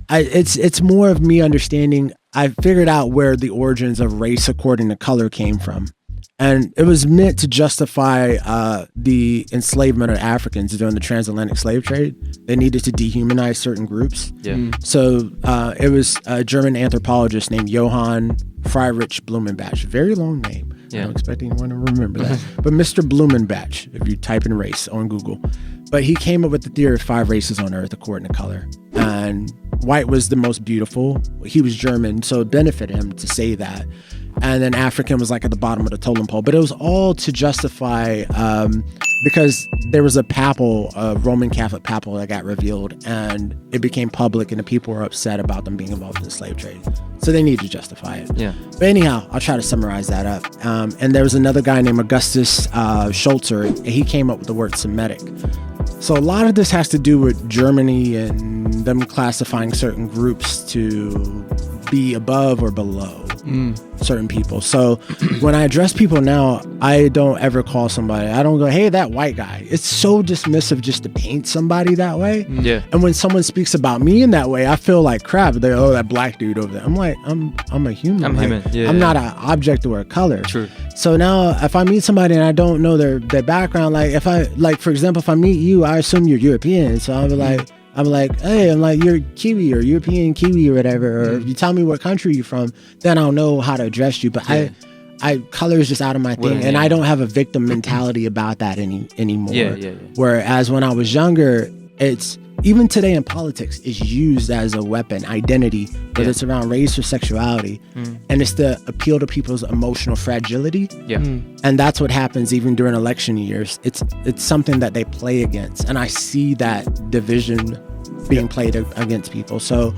It's more of me understanding. I figured out where the origins of race according to color came from. And it was meant to justify the enslavement of Africans during the transatlantic slave trade. They needed to dehumanize certain groups. Yeah. So it was a German anthropologist named Johann Friedrich Blumenbach. Very long name. Yeah. I don't expect anyone to remember that. But Mr. Blumenbach, if you type in race on Google. But he came up with the theory of 5 races on Earth according to color. And white was the most beautiful. He was German, so it benefited him to say that. And then African was like at the bottom of the totem pole. But it was all to justify, because there was a papal, Roman Catholic papal that got revealed, and it became public, and the people were upset about them being involved in the slave trade. So they need to justify it. Yeah. But anyhow, I'll try to summarize that up. And there was another guy named Augustus Schulzer, and he came up with the word Semitic. So a lot of this has to do with Germany and them classifying certain groups to be above or below certain people. So when I address people now, I don't ever call somebody, I don't go, hey, that white guy. It's so dismissive just to paint somebody that way. Yeah. And when someone speaks about me in that way, I feel like crap. They're, oh, that black dude over there. I'm like, I'm a human. I'm human. Yeah, I'm not an object or a color. True. So now if I meet somebody and I don't know their background, for example, if I meet you, I assume you're European. So I'm like, hey, you're Kiwi or European Kiwi or whatever. Or if you tell me what country you're from, then I'll know how to address you. But I color is just out of my thing, and I don't have a victim mentality about that anymore. Yeah. Whereas when I was younger, it's even today in politics is used as a weapon, identity, whether it's around race or sexuality, and it's to appeal to people's emotional fragility. Yeah. And that's what happens even during election years. It's something that they play against, and I see that division being played against people. So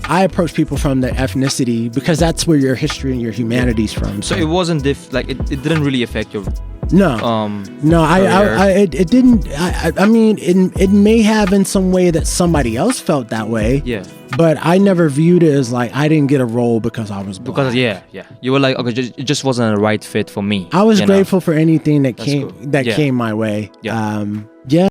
I approach people from the ethnicity because that's where your history and your humanity's from. So it wasn't it didn't really affect your No, it didn't. I mean, it may have in some way that somebody else felt that way. Yeah. But I never viewed it as like I didn't get a role because I was black. Because you were like, okay, it just wasn't a right fit for me. I was grateful for anything that That's came cool. came my way. Yeah. Yeah.